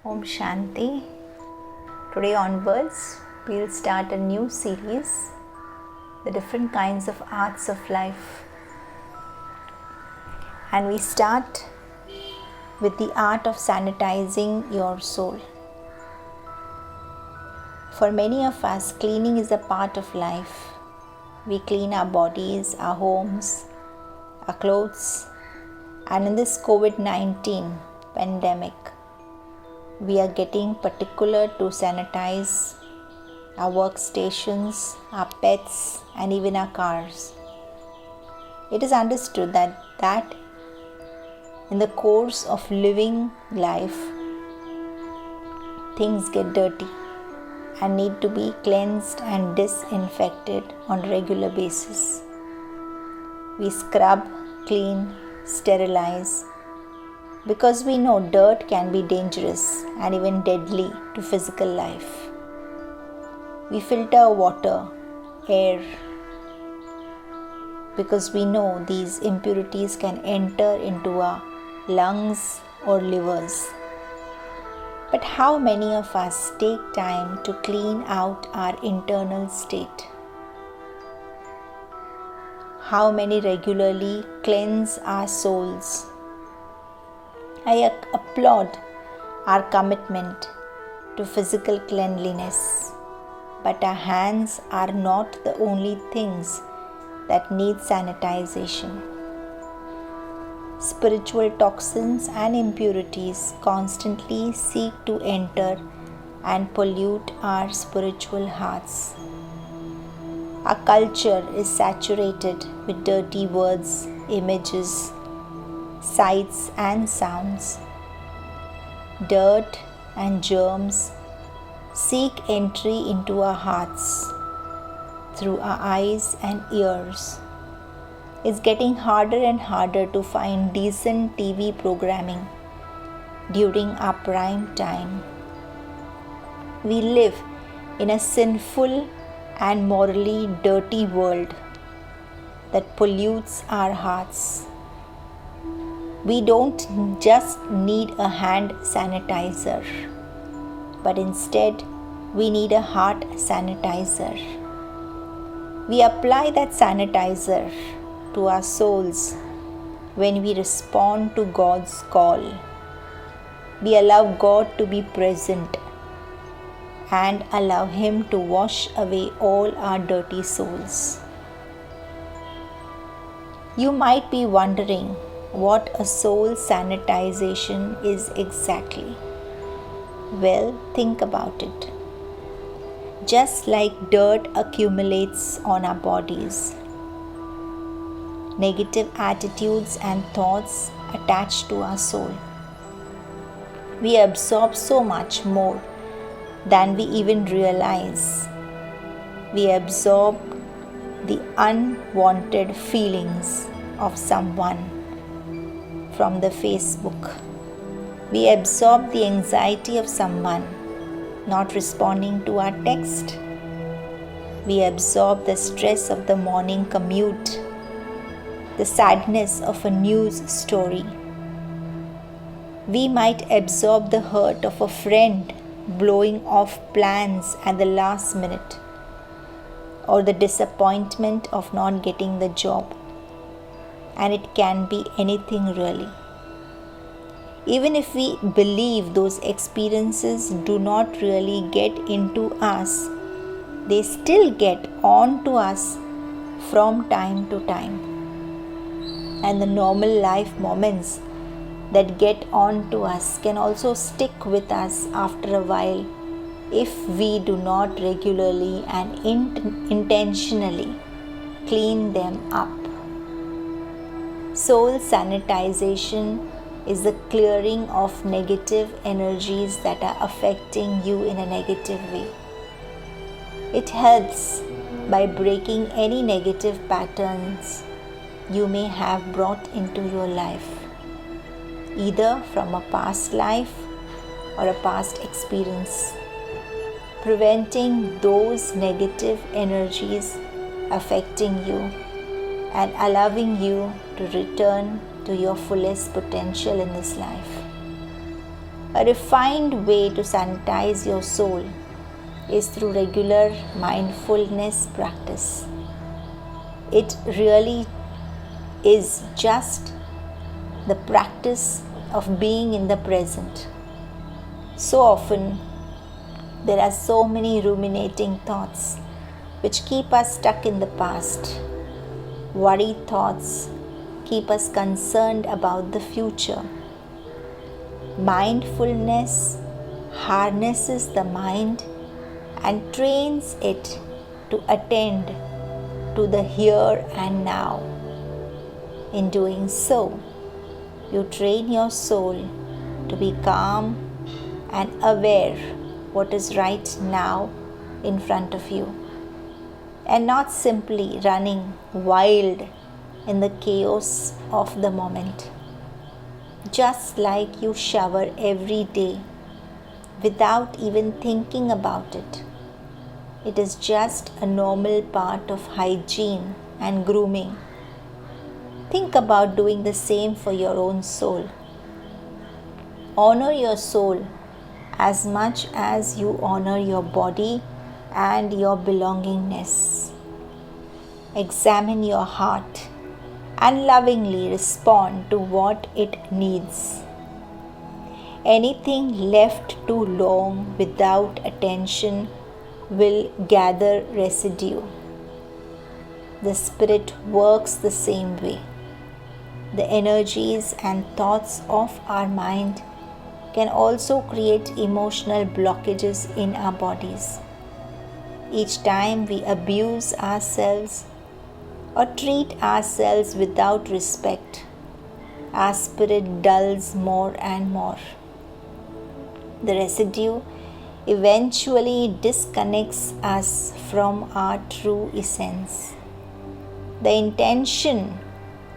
Om Shanti. Today onwards, we'll start a new series, the different kinds of arts of life. And we start with the art of sanitizing your soul. For many of us, cleaning is a part of life. We clean our bodies, our homes, our clothes, and in this COVID-19 pandemic, we are getting particular to sanitize our workstations, our pets, and even our cars. It is understood that in the course of living life, things get dirty and need to be cleansed and disinfected on a regular basis. We scrub, clean, sterilize, because we know dirt can be dangerous and even deadly to physical life. We filter water, air, because we know these impurities can enter into our lungs or livers. But how many of us take time to clean out our internal state? How many regularly cleanse our souls? I applaud our commitment to physical cleanliness, but our hands are not the only things that need sanitization. Spiritual toxins and impurities constantly seek to enter and pollute our spiritual hearts. Our culture is saturated with dirty words, images, sights and sounds. Dirt and germs seek entry into our hearts through our eyes and ears. It's getting harder and harder to find decent TV programming during our prime time. We live in a sinful and morally dirty world that pollutes our hearts. We don't just need a hand sanitizer, but instead we need a heart sanitizer. We apply that sanitizer to our souls when we respond to God's call. We allow God to be present and allow Him to wash away all our dirty souls. You might be wondering what a soul sanitization is exactly. Well, think about it. Just like dirt accumulates on our bodies, negative attitudes and thoughts attach to our soul. We absorb so much more than we even realize. We absorb the unwanted feelings of someone from the Facebook. We absorb the anxiety of someone not responding to our text. We absorb the stress of the morning commute, the sadness of a news story. We might absorb the hurt of a friend blowing off plans at the last minute, or the disappointment of not getting the job. And it can be anything really. Even if we believe those experiences do not really get into us, they still get on to us from time to time. And the normal life moments that get on to us can also stick with us after a while if we do not regularly and intentionally clean them up. Soul sanitization is the clearing of negative energies that are affecting you in a negative way. It helps by breaking any negative patterns you may have brought into your life, either from a past life or a past experience, preventing those negative energies affecting you and allowing you to return to your fullest potential in this life. A refined way to sanitize your soul is through regular mindfulness practice. It really is just the practice of being in the present. So often, there are so many ruminating thoughts which keep us stuck in the past. Worried thoughts keep us concerned about the future. Mindfulness harnesses the mind and trains it to attend to the here and now. In doing so, you train your soul to be calm and aware what is right now in front of you, and not simply running wild in the chaos of the moment. Just like you shower every day without even thinking about it. It is just a normal part of hygiene and grooming. Think about doing the same for your own soul. Honor your soul as much as you honor your body and your belongingness. Examine your heart and lovingly respond to what it needs. Anything left too long without attention will gather residue. The spirit works the same way. The energies and thoughts of our mind can also create emotional blockages in our bodies. Each time we abuse ourselves or treat ourselves without respect, our spirit dulls more and more. The residue eventually disconnects us from our true essence. The intention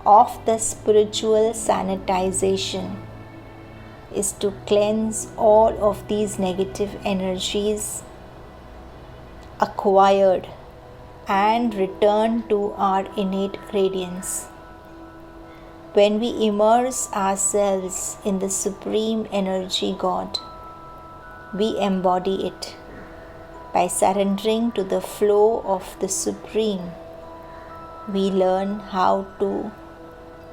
of the spiritual sanitization is to cleanse all of these negative energies acquired and return to our innate radiance. When we immerse ourselves in the Supreme Energy God, we embody it. By surrendering to the flow of the Supreme, we learn how to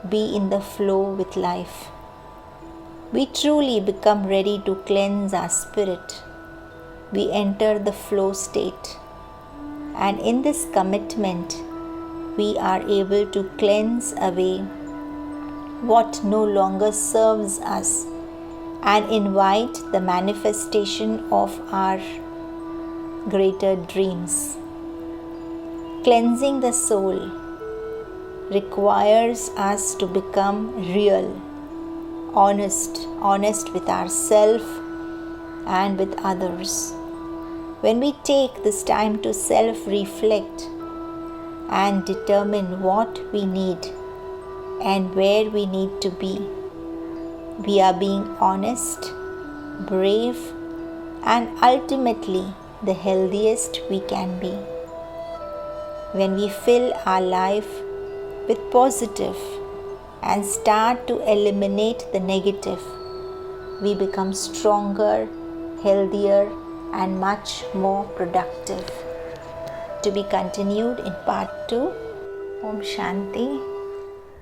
be in the flow with life. We truly become ready to cleanse our spirit. We enter the flow state. And in this commitment, we are able to cleanse away what no longer serves us and invite the manifestation of our greater dreams. Cleansing the soul requires us to become real, honest with ourselves and with others. When we take this time to self-reflect and determine what we need and where we need to be, we are being honest, brave, and ultimately the healthiest we can be. When we fill our life with positive and start to eliminate the negative, we become stronger, healthier, and much more productive. To be continued in part 2. Om Shanti.